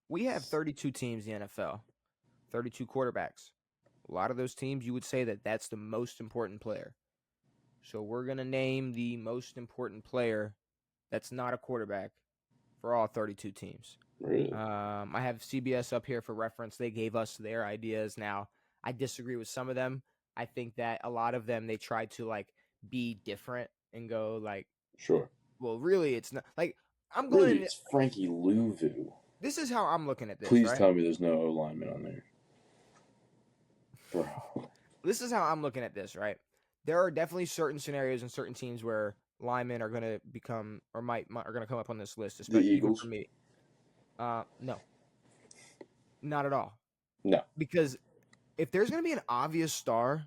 we have 32 teams in the NFL, 32 quarterbacks. A lot of those teams, you would say that that's the most important player. So we're going to name the most important player that's not a quarterback for all 32 teams. Really? I have CBS up here for reference. They gave us their ideas. Now, I disagree with some of them. I think that a lot of them, they tried to like be different and go like, Sure. well, really, it's not like I'm Really, going. it's Frankie Louvu. This is how I'm looking at this. Please right? tell me there's no O lineman on there. Bro. This is how I'm looking at this, right? There are definitely certain scenarios and certain teams where linemen are going to become or might are going to come up on this list, The especially even Eagles? for me. No, not at all. No. Because if there's going to be an obvious star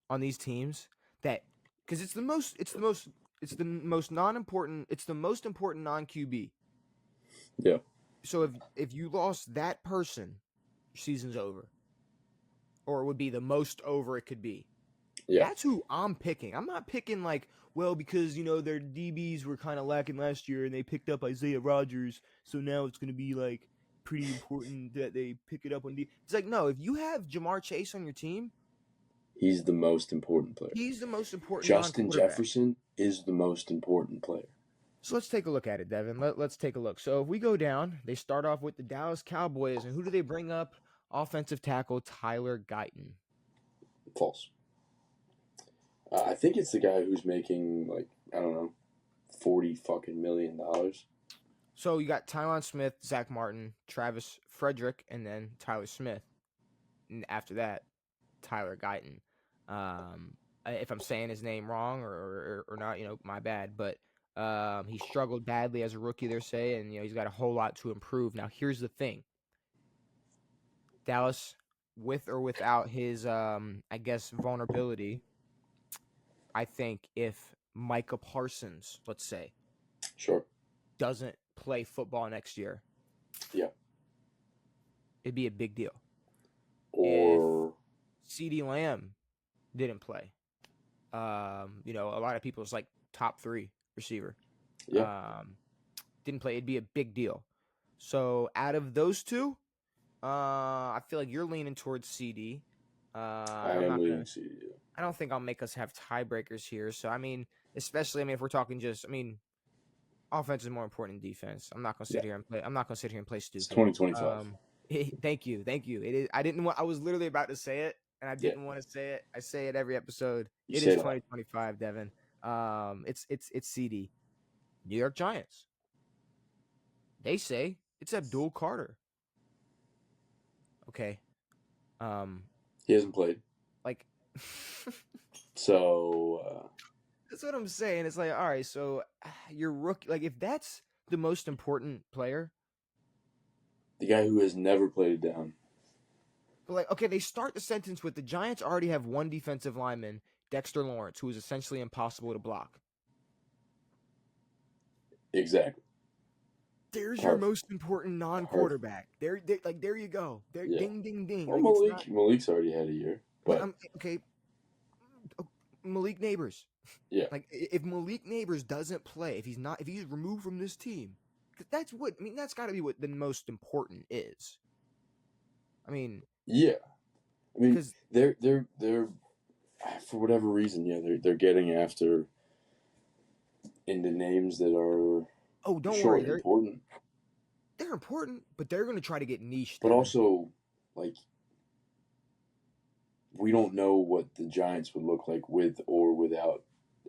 on these teams that because it's the most important non-QB. Yeah. So if you lost that person, your season's over. Or it would be the most over it could be. Yeah. That's who I'm picking. I'm not picking like, well, because their DBs were kind of lacking last year and they picked up Isaiah Rodgers, so now it's going to be like pretty important that they pick it up on D. It's like, no, if you have Jamar Chase on your team, he's the most important player. He's the most important. Justin Jefferson is the most important player. So let's take a look at it, Devin. Let's take a look. So if we go down, they start off with the Dallas Cowboys, and who do they bring up? Offensive tackle Tyler Guyton. False. I think it's the guy who's making like $40 million. So you got Tyron Smith, Zach Martin, Travis Frederick, and then Tyler Smith. And after that, Tyler Guyton. If I'm saying his name wrong or not, my bad. But he struggled badly as a rookie, they're saying. He's got a whole lot to improve. Now, here's the thing. Dallas, with or without his, vulnerability, I think if Micah Parsons, let's say, sure, doesn't play football next year, yeah, it'd be a big deal. Or if CeeDee Lamb didn't play, a lot of people's like top 3 receiver, didn't play, it'd be a big deal. So out of those two, I feel like you're leaning towards CD. I am leaning CD. I don't think I'll make us have tiebreakers here. So especially if we're talking just, offense is more important than defense. I'm not gonna sit here and play. I'm not gonna sit here and play stupid. It's 2025. Thank you. It is. I was literally about to say it, and I didn't want to say it. I say it every episode. It is 2025, Devin. It's CD. New York Giants. They say it's Abdul Carter. Okay. He hasn't played. Like. So. That's what I'm saying. It's like, all right, so your rookie, like if that's the most important player, the guy who has never played it down. But like, okay, they start the sentence with the Giants already have one defensive lineman, Dexter Lawrence, who is essentially impossible to block. Exactly. There's your most important non-quarterback. There you go. Ding, ding, ding. Well, like Malik's already had a year. But okay. Malik Neighbors. Yeah. Like if Malik Neighbors doesn't play, if he's removed from this team, that's got to be what the most important is. Yeah. Because they're for whatever reason, they're getting after into names that are don't worry, they're important. They're important, but they're going to try to get niche. But also, like, we don't know what the Giants would look like with or without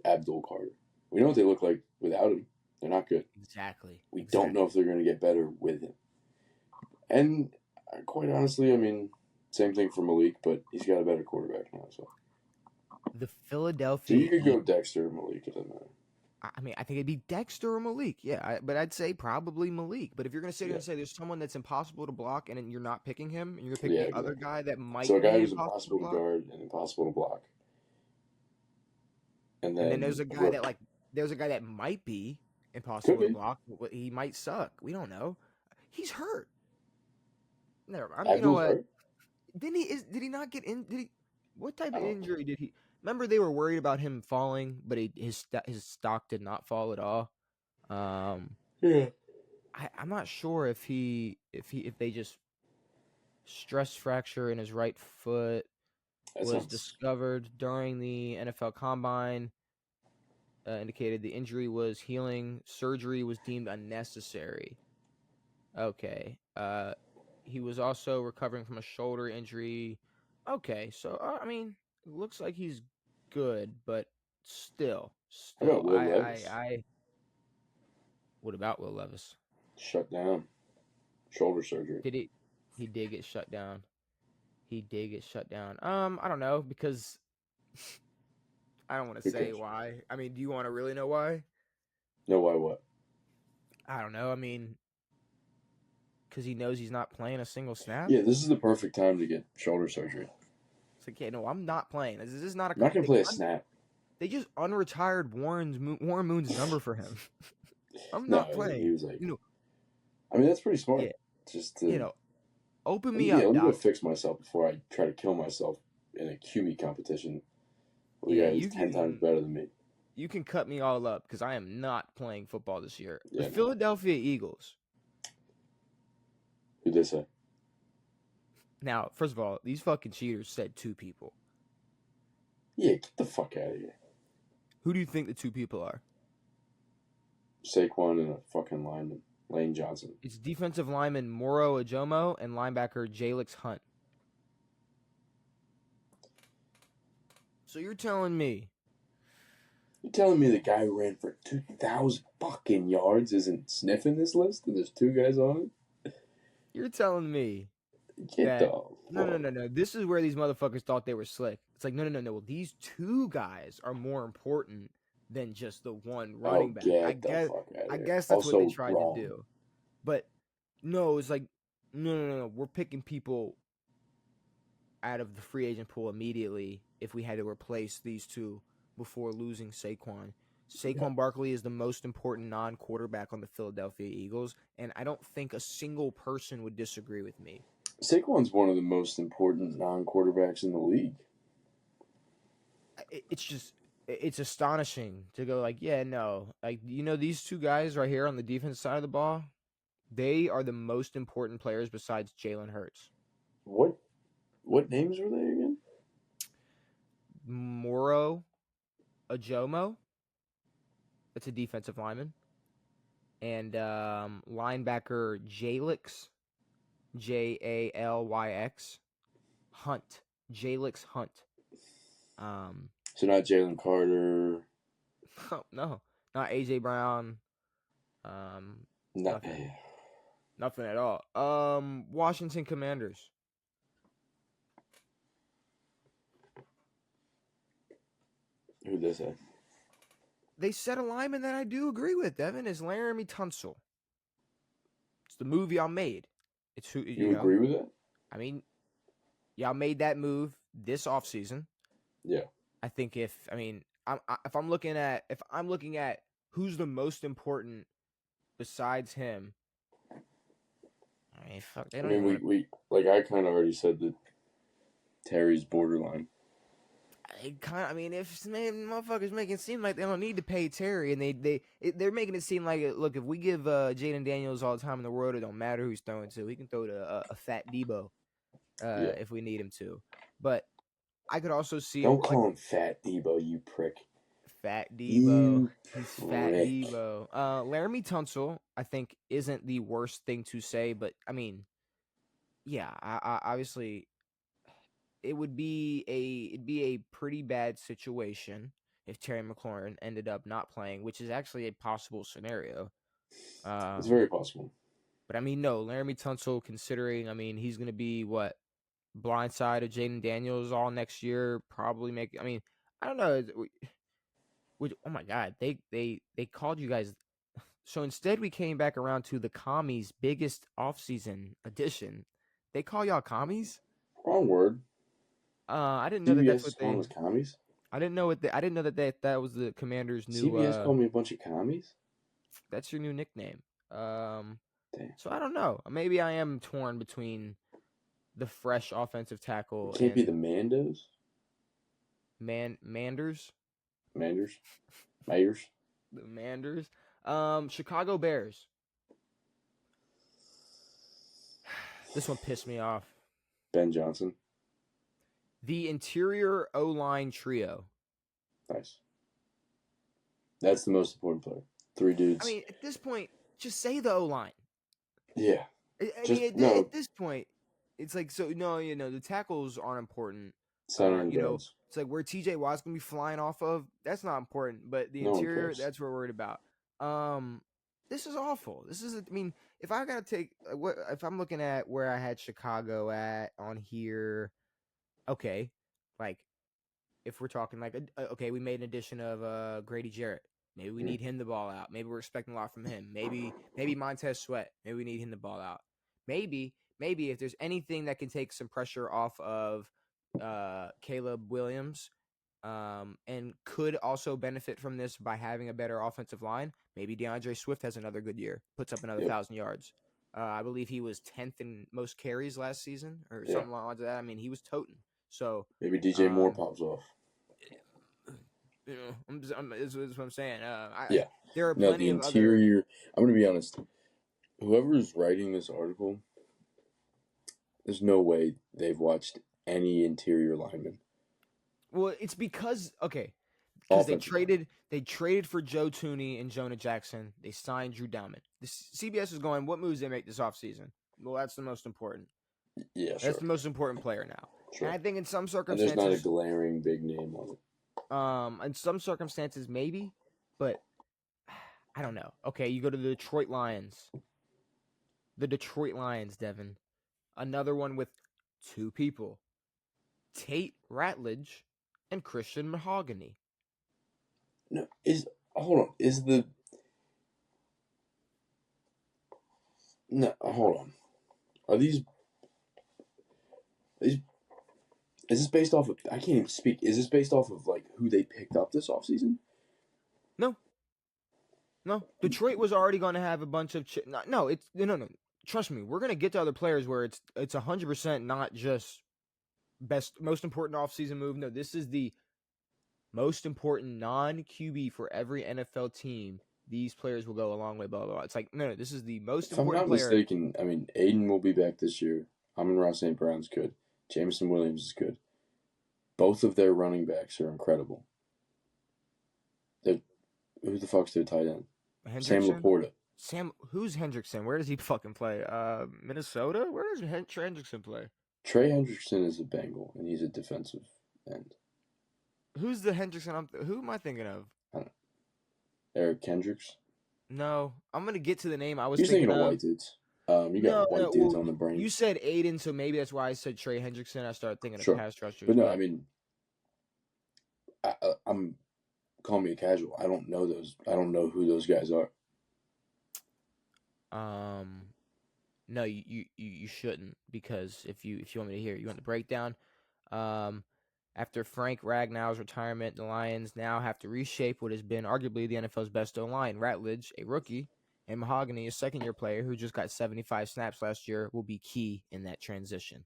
Abdul Carter. We know what they look like without him. They're not good. Exactly. We don't know if they're going to get better with him. And quite honestly, same thing for Malik, but he's got a better quarterback now. So the Philadelphia. So you could go Dexter or Malik. It doesn't matter. I think it'd be Dexter or Malik. Yeah, but I'd say probably Malik. But if you're going to sit here and say there's someone that's impossible to block and you're not picking him, and you're going to pick the other guy that might be a guy who's impossible to guard and impossible to block. And then there's a guy that might be impossible to block. But he might suck. We don't know. He's hurt. Never mind. You know what? Hurt? Did he not get in? What type of injury did he? Remember, they were worried about him falling, but his stock did not fall at all. Yeah. I'm not sure if they just stress fracture in his right foot That was sounds. discovered during the NFL Combine. Indicated the injury was healing. Surgery was deemed unnecessary. Okay. He was also recovering from a shoulder injury. Okay, so I mean, it looks like he's good, but How about still, Will Levis? What about Will Levis? Shut down. Shoulder surgery. Did he? He did get shut down. He did get shut down. I don't know because I don't want to Who say cares? why. I mean, do you want to really know why? No, why what? I don't know. I mean, because he knows he's not playing a single snap. Yeah, this is the perfect time to get shoulder surgery. It's like, yeah, no, I'm not playing. This is not a. I'm not gonna play a snap. They just unretired Warren Moon's number for him. I'm No, not he playing. was like, You know, I mean, that's pretty smart. yeah, Just you to know, open let me, me yeah, up, let me go doc. fix myself before I try to kill myself in a QB competition with a Yeah, guy who's 10 times better than me. you can cut me all up because I am not playing football this year. The Yeah, no. Philadelphia Eagles. Who did say? Now, first of all, these fucking cheaters said two people. Yeah, get the fuck out of here. Who do you think the two people are? Saquon and a fucking lineman, Lane Johnson. It's defensive lineman Moro Ajomo and linebacker Jalix Hunt. So you're telling me You telling me the guy who ran for 2,000 fucking yards isn't sniffing this list, and there's two guys on you're telling me it? Get the that fuck. no. This is where these motherfuckers thought they were slick. It's like no. Well, these two guys are more important than just the one running Oh, back. get the fuck out of I here. guess that's what they Also tried to wrong. do. But no, it's like no. We're picking people out of the free agent pool immediately if we had to replace these two before losing Saquon. Yeah. Saquon Barkley is the most important non-quarterback on the Philadelphia Eagles, and I don't think a single person would disagree with me. Saquon's one of the most important non-quarterbacks in the league. It's just it's astonishing to go like, yeah, no, like these two guys right here on the defense side of the ball, they are the most important players besides Jalen Hurts. What names were they again? Moro Ajomo, that's a defensive lineman, and linebacker Jalix, Jallyx Hunt, Jalix Hunt. So not Jalen Carter. No, not AJ Brown. Um, Not, nothing at all. Washington Commanders. who did they say? They set a lineman that I do agree with. Devin is Laramie Tunsil. It's the move y'all made. It's who You agree with that? I mean, y'all made that move this offseason. Yeah. I think if I'm looking at who's the most important besides him. I mean, fuck, they I don't mean, even want to. we like I kind of already said that Terry's borderline. I mean, if motherfuckers making it seem like they don't need to pay Terry, and they're making it seem like, look, if we give Jaden Daniels all the time in the world, it don't matter who he's throwing to. He can throw to a fat Debo Yeah. if we need him to. But I could also see Don't like call him Fat Debo, you prick. Fat Debo. You He's Fat prick. Debo. Laramie Tunsil, I think, isn't the worst thing to say, but I mean, yeah, I obviously it'd be a pretty bad situation if Terry McLaurin ended up not playing, which is actually a possible scenario. It's Um, very possible. but I mean, no, Laramie Tunsil, considering, I mean, he's going to be what, blindside of Jaden Daniels all next year, probably make. I mean, I don't know. Oh my God, they called you guys. So instead, we came back around to the commies' biggest offseason edition. They call y'all commies? Wrong word. I didn't know that CBS that's is what calling they. us commies. I didn't know I didn't know that was the Commanders' new. CBS called me a bunch of commies. That's your new nickname. Damn. So I don't know. Maybe I am torn between the fresh offensive It tackle can't be the and Mandos. Manders. Mayers. The Manders. Chicago Bears. This one pissed me off. Ben Johnson. The interior O-line trio. Nice. That's the most important player. 3 dudes. I mean, at this point, just say the O-line. Yeah. I Just mean, no. at this point, it's like, so no, the tackles aren't important. Center and guards. It's like where TJ Watt's gonna be flying off of. That's not important, but the No one interior, cares. that's what we're worried about. This is awful. This is, I mean, if I gotta take if I'm looking at where I had Chicago at on here, okay, like if we're talking like okay, we made an addition of Grady Jarrett. Maybe we need him the ball out. Maybe we're expecting a lot from him. Maybe Montez Sweat. Maybe we need him the ball out. Maybe if there's anything that can take some pressure off of Caleb Williams, and could also benefit from this by having a better offensive line, maybe DeAndre Swift has another good year, puts up another 1,000 yards. I believe he was 10th in most carries last season or something like that. I mean, he was toting. So maybe DJ Moore pops off. You know, this is what I'm saying. There are plenty the interior. I'm gonna be honest. Whoever's writing this article, there's no way they've watched any interior linemen. Well, it's because they traded for Joe Tooney and Jonah Jackson. They signed Drew Dalman. The CBS is going, what moves they make this offseason? Well, that's the most important. Yeah, sure. That's the most important player now. Sure. And I think in some circumstances, and there's not a glaring big name on it. In some circumstances, maybe, but I don't know. Okay, you go to the Detroit Lions. The Detroit Lions, Devin. Another one with 2 people. Tate Ratledge and Christian Mahogany. No, hold on. Hold on. Are these is this based off of, I can't even speak. Is this based off of like who they picked up this offseason? No. Detroit was already going to have a bunch of no. Trust me, we're going to get to other players where it's 100% not just most important offseason move. No, this is the most important non-QB for every NFL team. These players will go a long way, blah, blah, blah. It's like, no, this is the most important player. If I'm not mistaken, I mean, Aiden will be back this year. Amon-Ra St. Brown's good. Jameson Williams is good. Both of their running backs are incredible. Who the fuck's their tight end? Sam Laporta. Who's Hendrickson? Where does he fucking play? Minnesota? Where does Trey Hendrickson play? Trey Hendrickson is a Bengal, and he's a defensive end. Who's the Hendrickson? Who am I thinking of? I don't know. Eric Kendricks? No, I'm gonna get to the name. I was thinking of white dudes. You got white dudes on the brain. You said Aiden, so maybe that's why I said Trey Hendrickson. I started thinking of pass rushers. But no, I mean, I'm calling me a casual. I don't know who those guys are. No, you shouldn't, because if you want me to hear it, you want the breakdown. After Frank Ragnow's retirement, the Lions now have to reshape what has been arguably the NFL's best O-line. Ratledge, a rookie, and Mahogany, a second-year player who just got 75 snaps last year, will be key in that transition.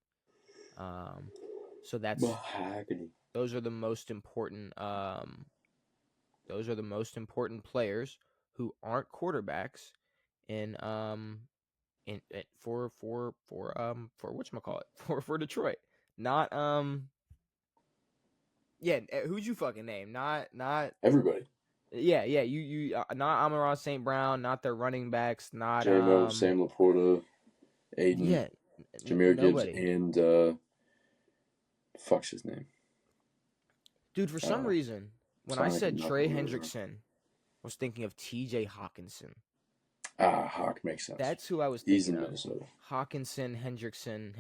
So that's Mahogany. Those are the most important. Those are the most important players who aren't quarterbacks for whatchamacallit, for Detroit. Not who'd you fucking name? Not everybody. Yeah, you not Amon-Ra St. Brown, not their running backs, not Sam Laporta, Aiden, Jahmyr Gibbs, and fuck's his name, dude. For some reason, when I said Trey Hendrickson, I was thinking of T.J. Hawkinson. Hawk makes sense. That's who I was thinking He's in of. Minnesota. Hawkinson, Hendrickson,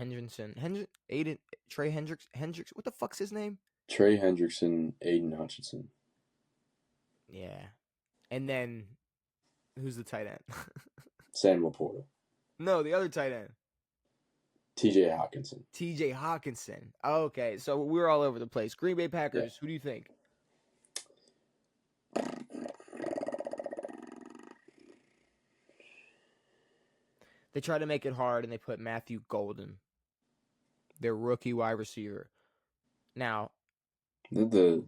Aiden, Trey Hendricks. What the fuck's his name? Trey Hendrickson, Aiden Hutchinson. Yeah. And then, who's the tight end? Sam Laporta. No, the other tight end. T.J. Hawkinson. T.J. Hawkinson. Okay, so we're all over the place. Green Bay Packers, Who do you think? They try to make it hard, and they put Matthew Golden, their rookie wide receiver. Now, never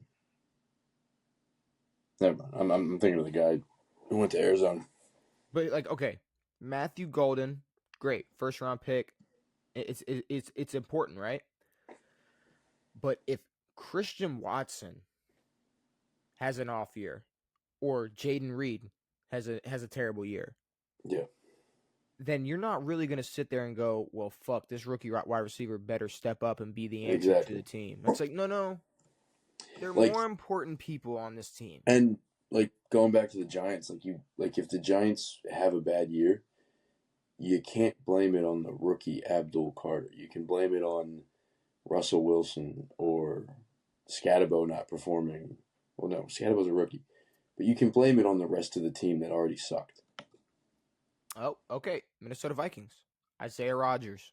mind. I'm thinking of the guy who went to Arizona. But Matthew Golden, great first round pick It's important, right? But if Christian Watson has an off year, or Jaden Reed has a terrible year, Yeah. then you're not really going to sit there and go, well, fuck, this rookie wide receiver better step up and be the answer to Exactly. the team. It's like, no. There are Like, more important people on this team. and like going back to the Giants, like if the Giants have a bad year, you can't blame it on the rookie Abdul Carter. You can blame it on Russell Wilson or Scatabo not performing. Well, no, Scatabo's a rookie, but you can blame it on the rest of the team that already sucked. Oh, okay. Minnesota Vikings. Isaiah Rodgers.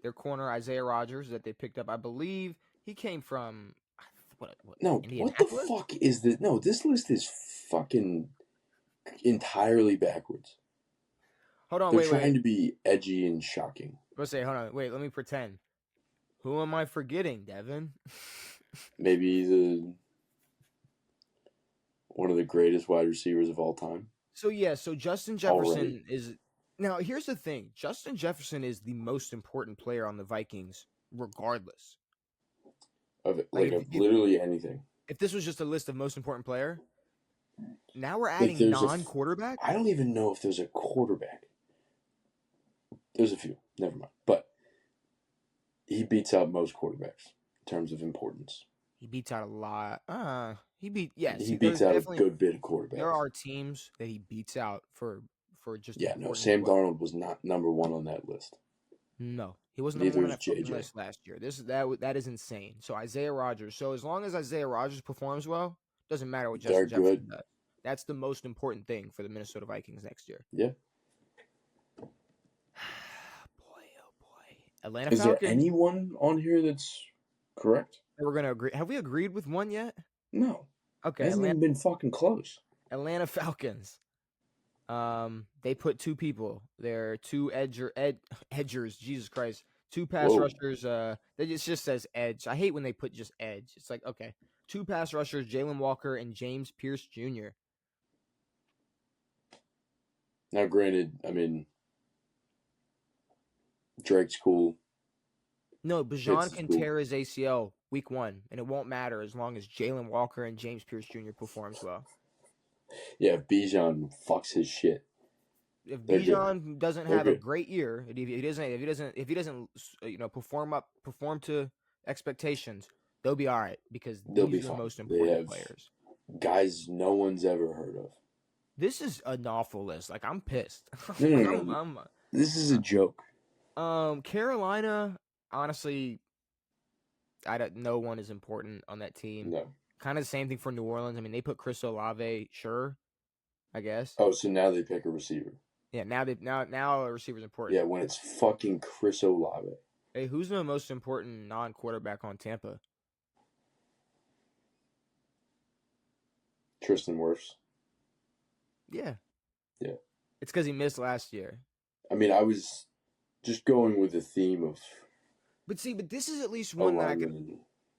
Their corner, Isaiah Rodgers, that they picked up. I believe he came from what No, what the Indianapolis? fuck is this? No, this list is fucking entirely backwards. Hold on, They're wait. trying to be edgy and shocking. Let's say, hold on, wait. Let me pretend. Who am I forgetting, Devin? Maybe one of the greatest wide receivers of all time. So Justin Jefferson is now. Here's the thing: Justin Jefferson is the most important player on the Vikings, regardless. Of Like literally anything. if this was just a list of most important player, now we're Like adding non-quarterback. I don't even know if there's a quarterback. There's a few. Never mind. But he beats out most quarterbacks in terms of importance. He beats out a lot. He beats out a good bit of quarterbacks. There are teams that he beats out for just Sam Darnold was not number one on that list. No, he wasn't Neither number one on was that list last year. That is insane. So Isaiah Rodgers. So as long as Isaiah Rodgers performs well, doesn't matter what Justin Jefferson does. That's the most important thing for the Minnesota Vikings next year. Yeah. Boy, oh boy. Atlanta Is Falcons. there anyone on here that's correct? We're gonna agree. Have we agreed with one yet? No. Okay. It hasn't even been fucking close. Atlanta Falcons. They put two people. They're two edgers. Jesus Christ, two pass rushers. It just says edge. I hate when they put just edge. It's like, okay, two pass rushers: Jalen Walker and James Pierce Jr. Now, granted, I mean, Drake's cool. No, Bijan can tear his ACL week 1, and it won't matter as long as Jalen Walker and James Pierce Jr. performs well. Yeah, if Bijan fucks his shit. If Bijan doesn't have a great year, if he doesn't perform to expectations, they'll be all right because these are the most important players. Guys no one's ever heard of. This is an awful list. Like, I'm pissed. No. This is a joke. Carolina, honestly, no one is important on that team. No. Kind of the same thing for New Orleans. I mean, they put Chris Olave, sure, I guess. Oh, so now they pick a receiver. Yeah, now a receiver's important. Yeah, when it's fucking Chris Olave. Hey, who's the most important non-quarterback on Tampa? Tristan Wirfs. Yeah. Yeah. It's because he missed last year. I mean, I was just going with the theme of. But this is at least one that I can.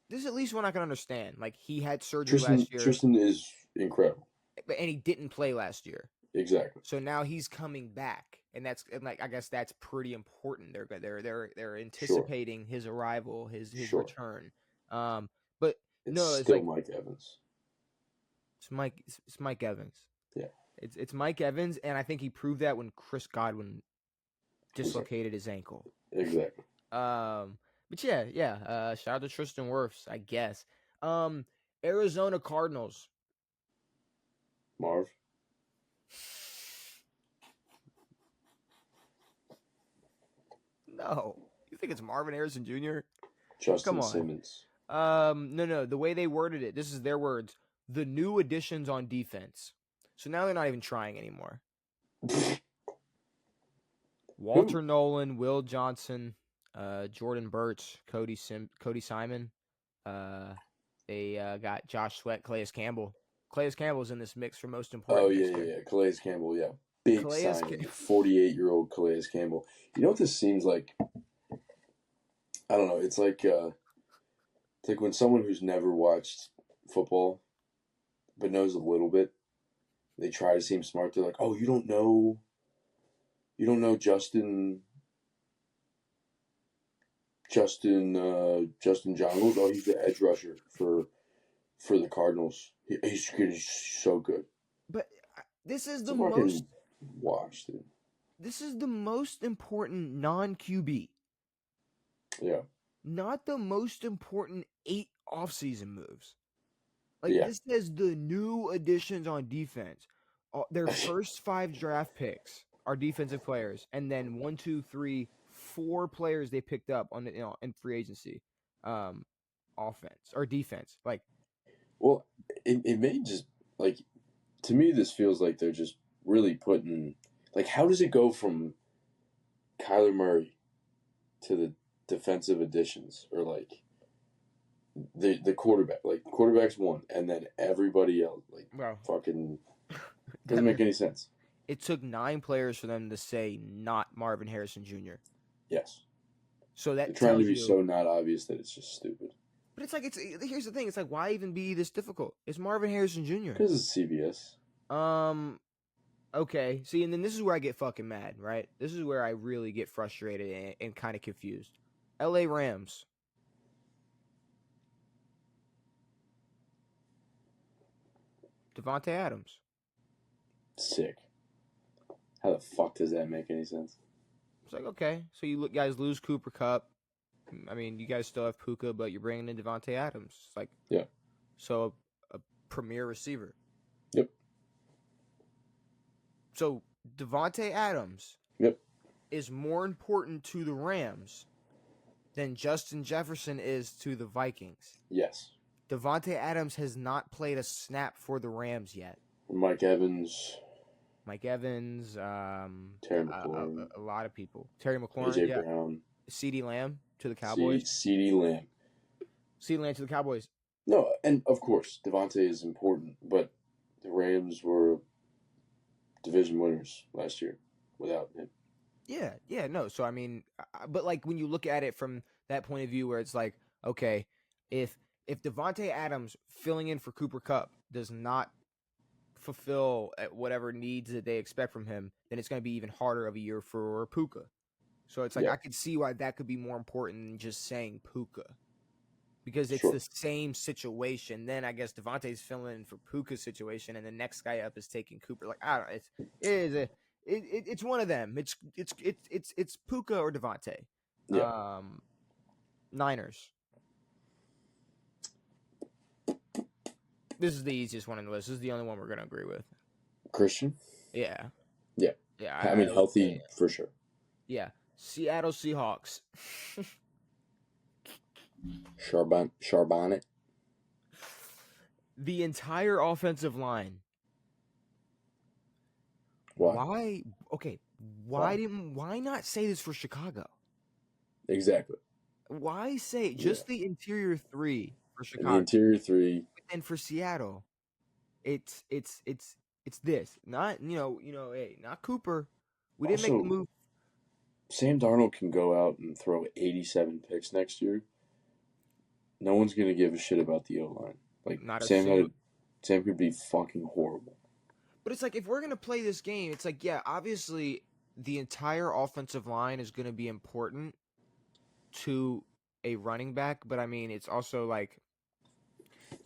This is at least one I can understand. Like, he had surgery last year. Tristan is incredible. And he didn't play last year. Exactly. So now he's coming back, and I guess that's pretty important. They're anticipating his arrival, his return. But it's still Mike Evans. It's Mike Evans. Yeah. It's Mike Evans, and I think he proved that when Chris Godwin dislocated his ankle. Exactly. But yeah. Shout out to Tristan Wirfs, I guess. Arizona Cardinals. Marv. No. You think it's Marvin Harrison Jr.? Justin Simmons. No. The way they worded it, this is their words. The new additions on defense. So now they're not even trying anymore. Walter Nolan, Will Johnson, Jordan Burch, Cody Simon. They got Josh Sweat, Calais Campbell. Calais Campbell's in this mix for most important. Oh, yeah. Calais Campbell, yeah. Big signing. 48-year-old Calais Campbell. You know what this seems like? I don't know. It's like when someone who's never watched football but knows a little bit, they try to seem smart. They're like, oh, you don't know Justin Justin Jungles. Oh, he's the edge rusher for the Cardinals. He's good. He's so good. But this is It's the a most. fucking wash, dude. This is the most important non-QB, Yeah. not the most important 8 offseason moves. Like Yeah. this says the new additions on defense. Their first 5 draft picks are defensive players, and then 1, 2, 3, 4 players they picked up on the in free agency, offense or defense. Like, Well, it may just like to me this feels like they're just really putting like how does it go from Kyler Murray to the defensive additions or like the quarterback like quarterback's one and then everybody else like well, fucking doesn't make any sense. it took 9 players for them to say not Marvin Harrison Jr. Yes. So They're that trying to tells be you. so not obvious that it's just stupid. But it's like here's the thing. It's like why even be this difficult? It's Marvin Harrison Jr. Because it's CBS. Okay. See, and then this is where I get fucking mad, right? This is where I really get frustrated and kind of confused. LA Rams. Devontae Adams. Sick. How the fuck does that make any sense? It's like, okay, so you guys lose Cooper Kupp. I mean, you guys still have Puka, but you're bringing in Devontae Adams. It's like, yeah. So a premier receiver. Yep. So Devontae Adams. Yep. Is more important to the Rams than Justin Jefferson is to the Vikings. Yes. Devontae Adams has not played a snap for the Rams yet. Mike Evans. Terry McLaurin. A lot of people. Terry McLaurin, AJ Brown. CeeDee Lamb to the Cowboys. CeeDee Lamb. CeeDee Lamb to the Cowboys. No, and of course, Devontae is important, but the Rams were division winners last year without him. Yeah, no. So, I mean, but like when you look at it from that point of view where it's like, okay, if Devontae Adams filling in for Cooper Kupp does not fulfill whatever needs that they expect from him, then it's going to be even harder of a year for Puka. So it's like I could see why that could be more important than just saying Puka. Because it's the same situation. Then I guess Devontae's filling in for Puka's situation, and the next guy up is taking Cooper. Like I don't know, it's one of them. It's Puka or Devontae. Yeah. Niners. This is the easiest one on the list. This is the only one we're gonna agree with. Christian. Yeah. Yeah. I mean, healthy for sure. Yeah. Seattle Seahawks. Charbonnet. The entire offensive line. Why? Okay. Why not say this for Chicago? Exactly. Why say just the interior 3 for Chicago? And the interior 3. And for Seattle, it's this. Not hey, not Cooper. We didn't make the move. Sam Darnold can go out and throw 87 picks next year. No one's gonna give a shit about the O-line. Like Sam could be fucking horrible. But it's like if we're gonna play this game, it's like obviously the entire offensive line is gonna be important to a running back, but I mean it's also like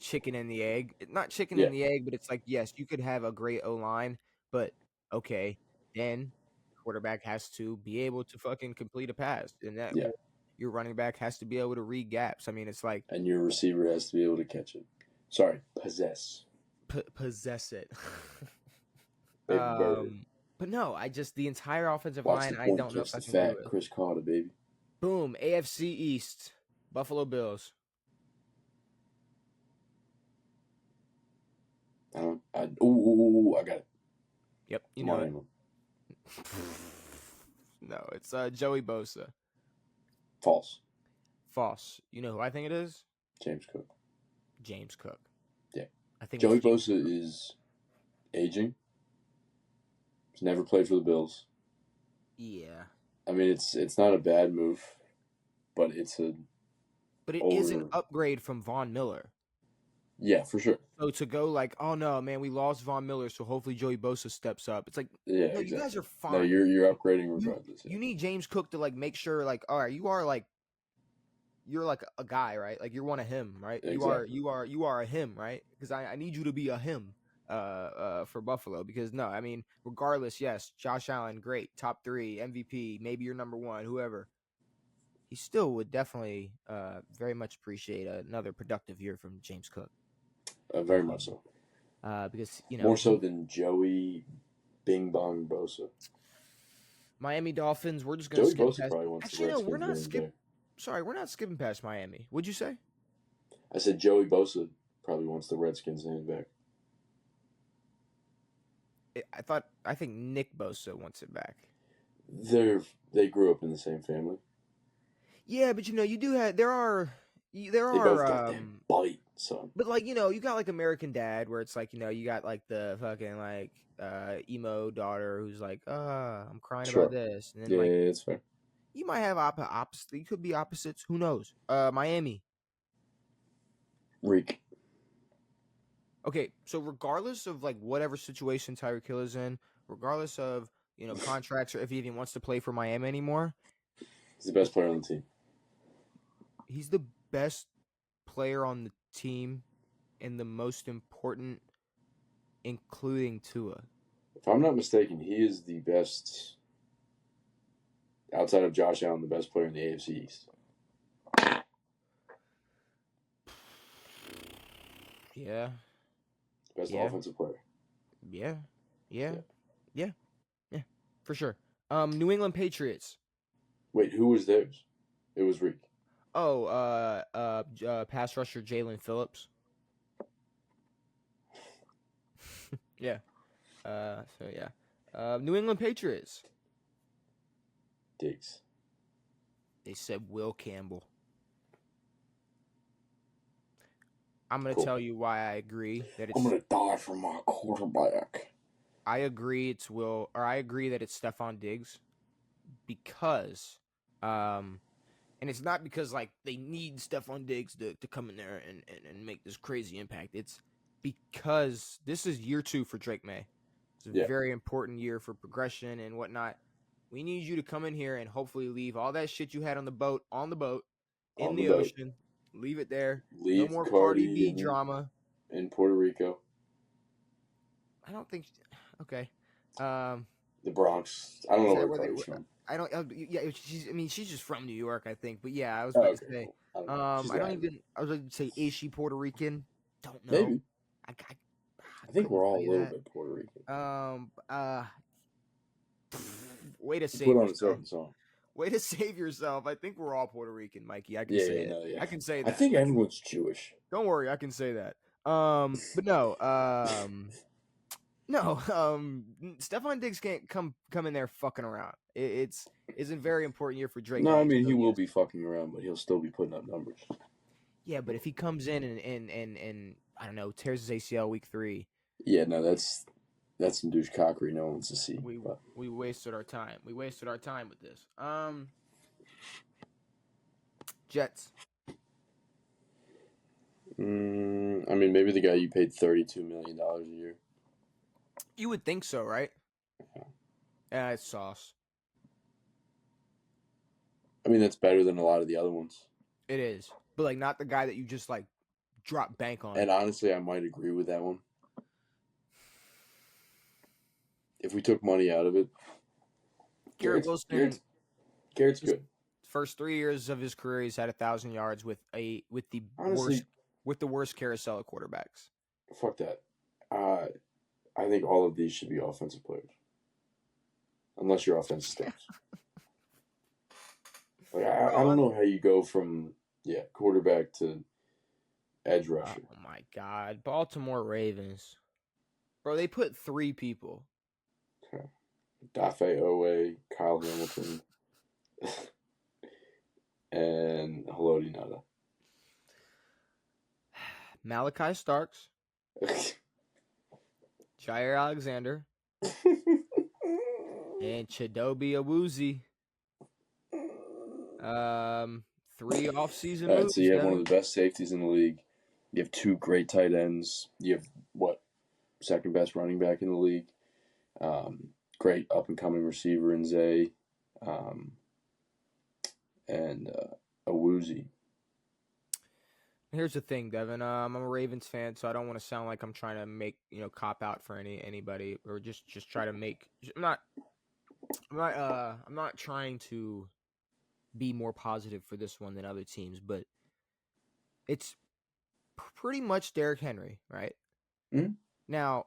chicken and the egg. Not chicken and the egg, but it's like yes, you could have a great O-line, but okay, then quarterback has to be able to fucking complete a pass, and that your running back has to be able to read gaps. I mean, it's like and your receiver has to be able to catch it. Sorry, possess it. Baby but no, the entire offensive Watch line. The I point, don't know catch if I the can fat do it. Chris Carter, baby. Boom, AFC East, Buffalo Bills. I got it. Yep, you know it. No, it's Joey Bosa. False. You know who I think it is? James Cook. Yeah. I think Joey Bosa is aging. He's never played for the Bills. Yeah. I mean, it's not a bad move, but it is an upgrade from Von Miller. Yeah, for sure. So to go like, oh no, man, we lost Von Miller, so hopefully Joey Bosa steps up. It's like, no, exactly. You guys are fine. No, you're upgrading regardless. You need James Cook to like make sure, like, all right, you are like you're like a guy, right? Like you're one of him, right? Exactly. You are a him, right? Because I need you to be a him for Buffalo because no, I mean regardless, yes, Josh Allen, great, top 3 MVP, maybe you're number 1, whoever. He still would definitely very much appreciate another productive year from James Cook. Very much so. Because More so than Joey Bing Bong Bosa. Miami Dolphins, we're just gonna Joey skip Bosa past. probably wants the Actually, no, we're Redskins not getting skip. back. Sorry, we're not skipping past Miami. What'd you say? I said Joey Bosa probably wants the Redskins getting back. I think Nick Bosa wants it back. They grew up in the same family. Yeah, but you do have They both got that bite, son. but like you got like American Dad where it's like you got like the fucking like emo daughter who's like I'm crying Sure. about this, and then Yeah, like it's fair. you might have opposite. You could be opposites. Who knows? Miami. Reek. Okay, so regardless of like whatever situation Tyreek Hill is in, regardless of contracts or if he even wants to play for Miami anymore, He's the best player on the team. he's the best player on the team and the most important, including Tua. If I'm not mistaken, he is the best, outside of Josh Allen, the best player in the AFC East. Yeah. Best Yeah. offensive player. Yeah. For sure. New England Patriots. Wait, who was theirs? It was Reek. Oh, pass rusher Jalen Phillips. Yeah. So yeah. New England Patriots. Diggs. They said Will Campbell. I'm gonna Cool. tell you why I agree that it's. I'm gonna die for my quarterback. I agree it's Will, or I agree that it's Stephon Diggs, because, and it's not because like they need Stephon Diggs to come in there and make this crazy impact. It's because this is year 2 for Drake May. It's a very important year for progression and whatnot. We need you to come in here and hopefully leave all that shit you had on the boat in the ocean. Leave it there. Leave no more Cardi Cardi B drama in Puerto Rico. I don't think. Okay. The Bronx. I don't know where Cardi's from. I don't. Yeah, she's just from New York, I think. But yeah, I was Oh, about okay, to say. cool. I don't even. I was going to say, is she Puerto Rican? Don't know. Maybe. I think we're all a couldn't little tell you bit Puerto Rican. that. Way to save Put on a yourself. certain song. Way to save yourself. I think we're all Puerto Rican, Mikey. I can Yeah, say yeah, it. no, yeah. I can say that. I think everyone's Jewish. Don't worry, I can say that. But no. No, Stephon Diggs can't come in there fucking around. It's a very important year for Drake. No, May, I mean so he will yes. be fucking around, but he'll still be putting up numbers. Yeah, but if he comes in and I don't know, tears his ACL week 3. Yeah, no, that's some douche cockery no one wants to see. We wasted our time. We wasted our time with this. Jets. I mean, maybe the guy you paid $32 million a year. You would think so, right? Yeah, it's sauce. I mean, that's better than a lot of the other ones. It is, but like not the guy that you just like drop bank on. And honestly, I might agree with that one. If we took money out of it, Garrett Wilson. Garrett's good. First 3 years of his career, he's had 1,000 yards with the worst carousel of quarterbacks. Fuck that. I think all of these should be offensive players, unless your offense stinks. Like I don't know how you go from quarterback to edge rusher. Oh my God, Baltimore Ravens, bro! They put 3 people. Okay. Dafe Owe, Kyle Hamilton, and Haloti Ngata. Malachi Starks, Jair Alexander, and Chidobe Awuzie. 3 offseason moves. So you have one of the best safeties in the league. You have 2 great tight ends. You have second best running back in the league. Great up and coming receiver in Zay, and Awuzie. Here's the thing, Devin. I'm a Ravens fan, so I don't want to sound like I'm trying to make cop out for anybody or just try to make. I'm not trying to be more positive for this one than other teams, but it's pretty much Derrick Henry, right? Mm-hmm. Now,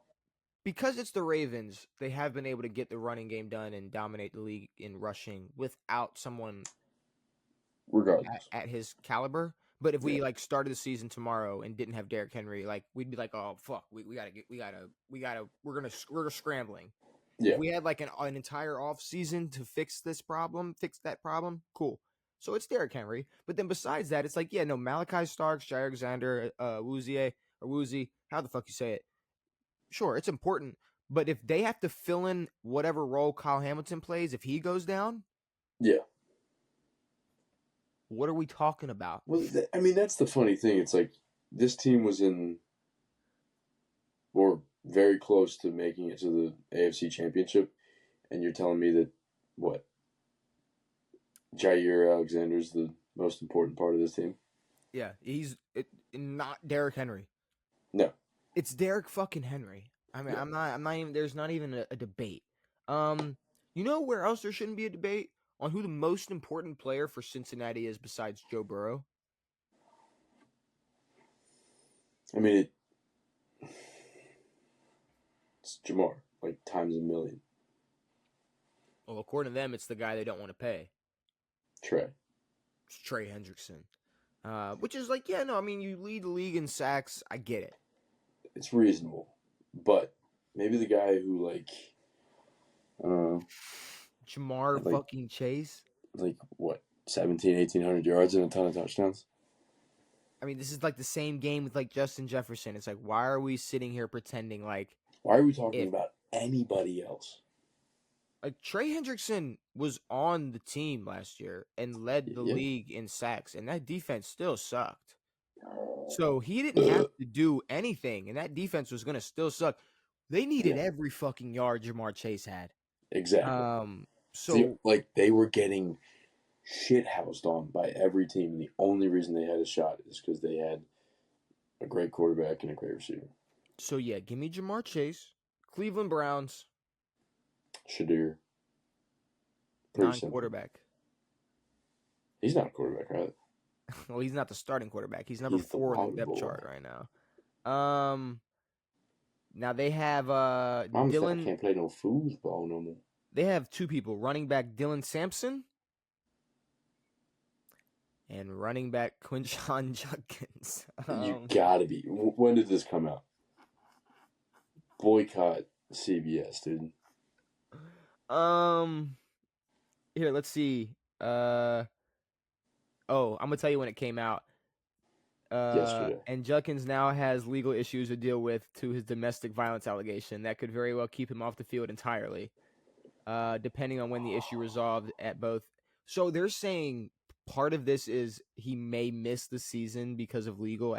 because it's the Ravens, they have been able to get the running game done and dominate the league in rushing without someone Regardless. at his caliber. But if Yeah. we like started the season tomorrow and didn't have Derrick Henry, like we'd be like, oh fuck, we're scrambling. If Yeah. we had like an entire off season to fix that problem, cool. So it's Derrick Henry. But then besides that, it's like, yeah, no, Malachi Starks, Jair Alexander, Woozy, how the fuck you say it? Sure, it's important. But if they have to fill in whatever role Kyle Hamilton plays, if he goes down, Yeah. what are we talking about? Well, I mean, that's the funny thing. It's like this team was in, or very close to making it to the AFC Championship, and you're telling me that what? Jair Alexander's the most important part of this team? Yeah, not Derrick Henry. No. It's Derrick fucking Henry. I mean, Yeah. I'm not even. There's not even a debate. You know where else there shouldn't be a debate on who the most important player for Cincinnati is besides Joe Burrow? I mean, it's Jamar, like times a million. Well, according to them, it's the guy they don't want to pay. Trey. It's Trey Hendrickson. Which is like, yeah, no, I mean, you lead the league in sacks. I get it. It's reasonable, but maybe the guy who Jamar like fucking Chase. like what 1,800 yards and a ton of touchdowns. I mean, this is like the same game with like Justin Jefferson. It's like, why are we sitting here pretending like Why are we talking if about anybody else? like Trey Hendrickson was on the team last year and led the Yeah. league in sacks, and that defense still sucked. So he didn't have to do anything, and that defense was gonna still suck. They needed Yeah. every fucking yard Jamar Chase had. Exactly. So like they were getting shit housed on by every team, and the only reason they had a shot is because they had a great quarterback and a great receiver. so yeah, give me Jamar Chase, Cleveland Browns, Shadir. Pretty simple. non-quarterback. He's not a quarterback, right? Well, he's not the starting quarterback. He's number 4 on the depth chart right now. Now they have Mom said I Dylan. can't play no foosball no more. They have two people: running back Dylan Sampson and running back Quinshon Judkins. You gotta be. When did this come out? Boycott CBS, dude. Here, let's see. I'm gonna tell you when it came out. Yesterday. And Judkins now has legal issues to deal with to his domestic violence allegation that could very well keep him off the field entirely, depending on when the issue resolved at both. So they're saying part of this is he may miss the season because of legal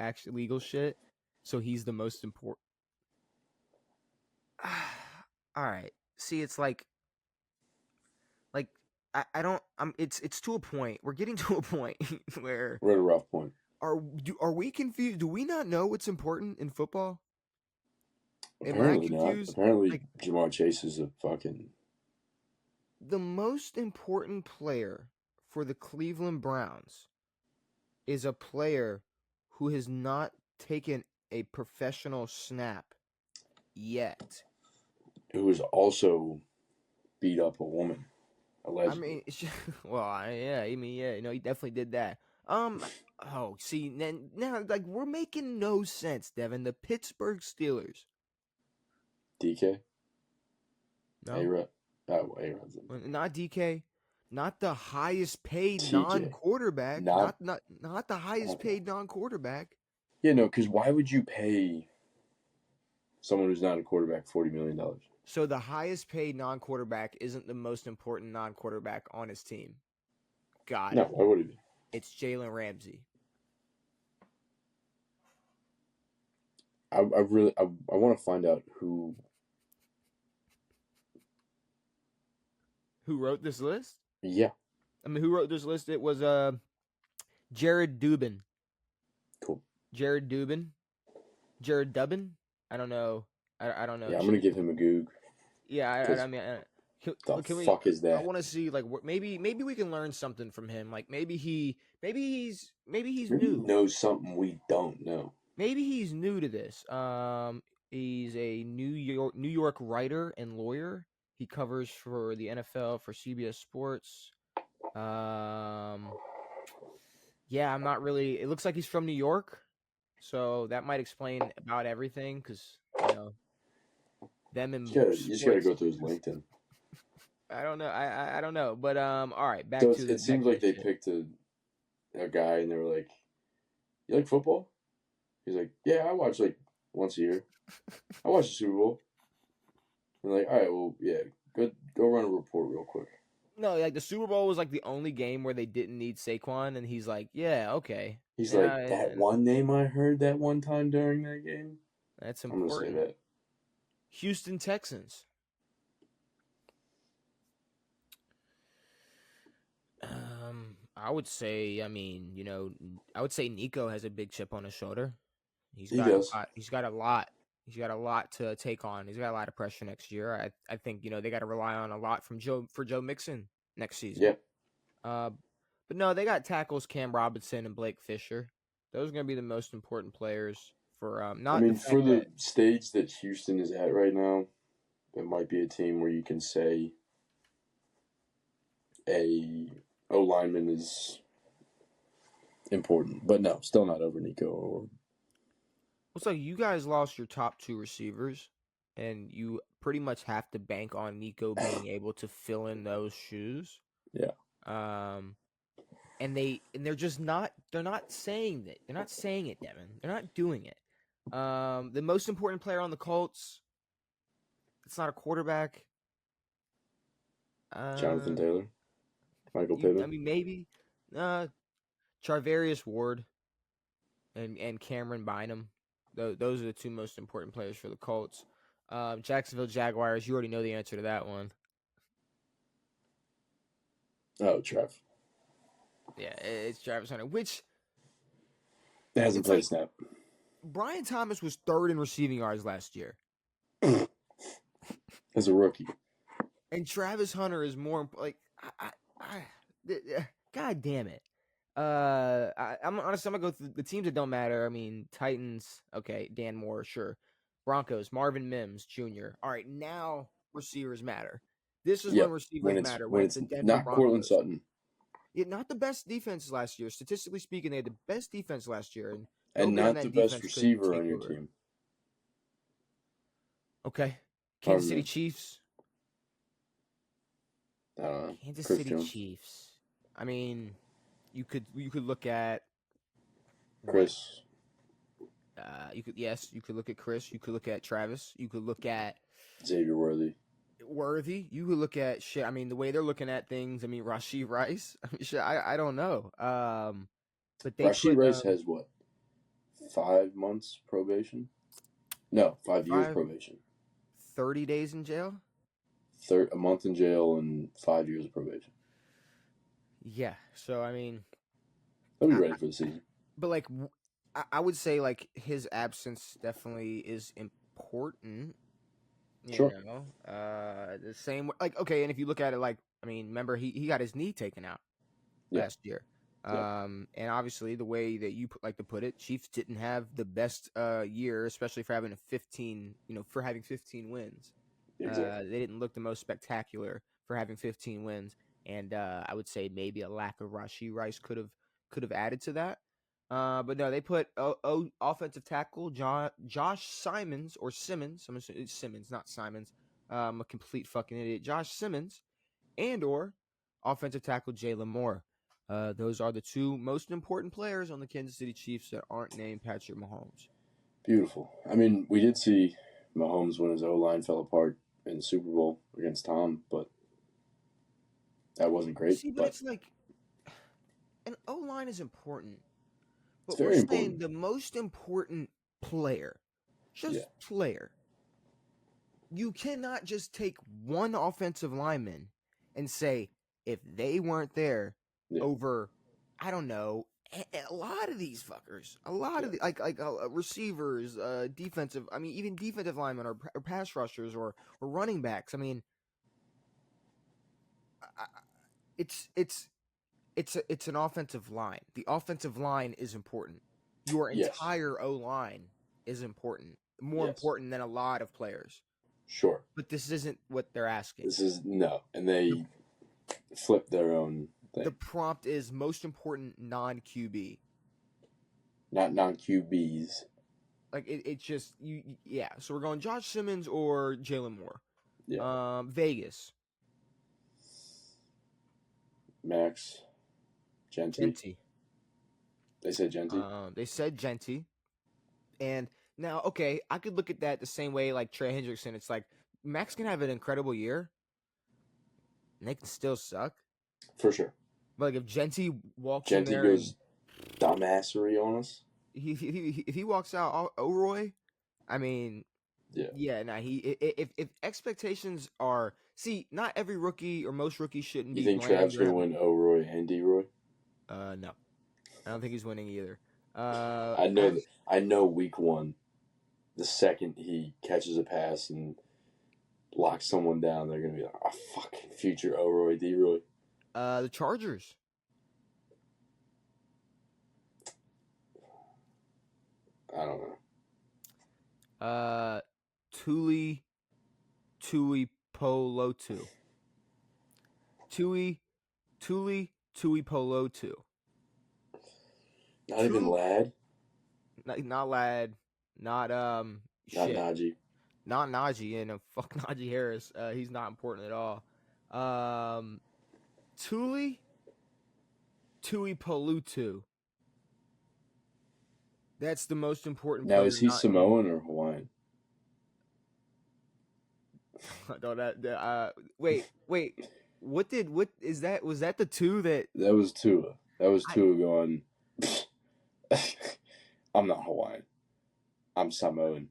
shit. So he's the most important. All right. See, it's like I don't. It's to a point. We're getting to a point where we're at a rough point. Are we confused? Do we not know what's important in football? Apparently Am I confused? not. Apparently, Jamar Chase is a fucking. The most important player for the Cleveland Browns is a player who has not taken a professional snap yet. Who has also beat up a woman, allegedly. I mean, it's just, he definitely did that. See, now, like, we're making no sense, Devin. The Pittsburgh Steelers. DK? No. A-Rod? Oh, A-Rod's in. Not DK. Not the highest paid TJ. non-quarterback. Not the highest paid non-quarterback. Yeah, no, because why would you pay someone who's not a quarterback $40 million? So the highest paid non-quarterback isn't the most important non-quarterback on his team. Got it. No, why would it be? It's Jalen Ramsey. I want to find out who wrote this list. Yeah, I mean, who wrote this list? It was Jared Dubin. Cool. Jared Dubin, Jared Dubbin. I don't know. I don't know. Yeah, I'm gonna give him a goog Yeah, I because mean, the can we? fuck is I that? want to see like maybe we can learn something from him. Like maybe he's Maybe he new. knows something we don't know. Maybe he's new to this. He's a New York writer and lawyer. He covers for the NFL for CBS Sports. Um, yeah, I'm not really. It looks like he's from New York, so that might explain about everything. Because them and You just gotta sports. go through his LinkedIn. I don't know. I don't know. But all right, So back it to seems like the they shit. picked a guy and they were like, "You like football?" He's like, "Yeah, I watch like once a year. I watch the Super Bowl." And they're like, "All right, well, yeah, go run a report real quick." No, like the Super Bowl was like the only game where they didn't need Saquon, and he's like, yeah, okay, He's yeah, like, "That one name I heard that one time during that game." that's I'm gonna say important. that. Houston Texans. I would say, I mean, I would say Nico has a big chip on his shoulder. He's He got a does. lot. He's got a lot. He's got a lot to take on. He's got a lot of pressure next year. I think they got to rely on a lot from Joe Mixon next season. Yeah. Uh, but no, they got tackles Cam Robinson and Blake Fisher. Those are going to be the most important players for I not the mean, for fact that the stage that Houston is at right now, it might be a team where you can say a O lineman is important, but no, still not over Nico or looks like you guys lost your top two receivers, and you pretty much have to bank on Nico being able to fill in those shoes. yeah. Um, and they're just not. They're not saying that. They're not saying it, Devin. They're not doing it. The most important player on the Colts. It's not a quarterback. Jonathan Uh, Taylor, Michael I Pittman. mean, maybe. Charvarius Ward and Cameron Bynum. Those are the two most important players for the Colts. Jacksonville Jaguars. You already know the answer to that one. Oh, Trev. Yeah, it's Travis Hunter. Which That hasn't it's played a like snap. Brian Thomas was third in receiving yards last year, As a rookie. and Travis Hunter is more like God damn it. I'm honestly, I'm gonna go through the teams that don't matter. I mean, Titans, okay, Dan Moore, sure. Broncos, Marvin Mims Jr. All right, now receivers matter. This is when Yep. receivers matter. When When it's it's the Denver not Cortland Broncos. Sutton Yeah, not the best defense last year. Statistically speaking, they had the best defense last year, and and nobody on not the that best defense could receiver take on your over. team. Okay, Kansas Marvin City Mims. Chiefs. I don't know. Kansas Chris City Jones. Chiefs. I mean, you could look at what Chris. you could look at Chris, you could look at Travis, you could look at Xavier Worthy. Worthy, you could look at shit. I mean, the way they're looking at things. I mean, Rashid Rice. I mean, shit. I don't know. But they Rashid put Rice has what? 5 months probation? No, 5 years five probation. 30 days in jail. A month in jail and 5 years of probation. Yeah. So I mean, They'll be I, ready for the season. but like, I would say like his absence definitely is important. Sure. The same like okay, and if you look at it like I mean, remember he got his knee taken out Yeah. last year. Yeah. And obviously the way that you like to put it, Chiefs didn't have the best year, especially for having 15 wins. Exactly. They didn't look the most spectacular for having 15 wins, and I would say maybe a lack of Rashid Rice could have added to that. But no, they put offensive tackle Josh Simons or Simmons. I'm assuming it's Simmons, not Simons. I'm a complete fucking idiot. Josh Simmons and or offensive tackle Jalen Moore. Those are the two most important players on the Kansas City Chiefs that aren't named Patrick Mahomes. Beautiful. I mean, we did see Mahomes when his O-line fell apart in the Super Bowl against Tom, but that wasn't great. See, but But it's like an O line is important, it's but we're very saying important. the most important player, Yeah. just player. You cannot just take one offensive lineman and say if they weren't there Yeah. over, I don't know, A lot of these fuckers, a lot of the, receivers, defensive. I mean, even defensive linemen or pass rushers or running backs. I mean, I- it's an offensive line. The offensive line is important. Your Yes. entire O line is important, more Yes. important than a lot of players. Sure. But this isn't what they're asking. This is no, and The, they flip their own the thing. prompt is most important non-QB. Not non-QBs. Like it's just yeah. So we're going Josh Simmons or Jalen Moore. Yeah. Vegas. Max. Genty. They said Genty. They said Genty. And now, okay, I could look at that the same way like Trey Hendrickson. It's like Max can have an incredible year, and they can still suck. For sure. But like if Genty walks in Genty there goes dumbassery on us. if he walks out O'Roy, I mean, Yeah. Nah, if expectations are not every rookie or most rookies shouldn't You be think blamed. Trav's gonna win O'Roy and D-Roy? No, I don't think he's winning either. I know week one, the second he catches a pass and locks someone down, they're gonna be like, "Oh, fucking future O'Roy, D-Roy." The Chargers. I don't know. Tuli Polotu. Tuli Polotu. Not even Lad. Not Lad. Not Not shit. Najee. Not Najee, and fuck Najee Harris. He's not important at all. Tuli Polutu. That's the most important. Now player is he Samoan or Hawaiian? Wait. What is that? Was that the two that? That was Tua. That was Tua going. I'm not Hawaiian. I'm Samoan.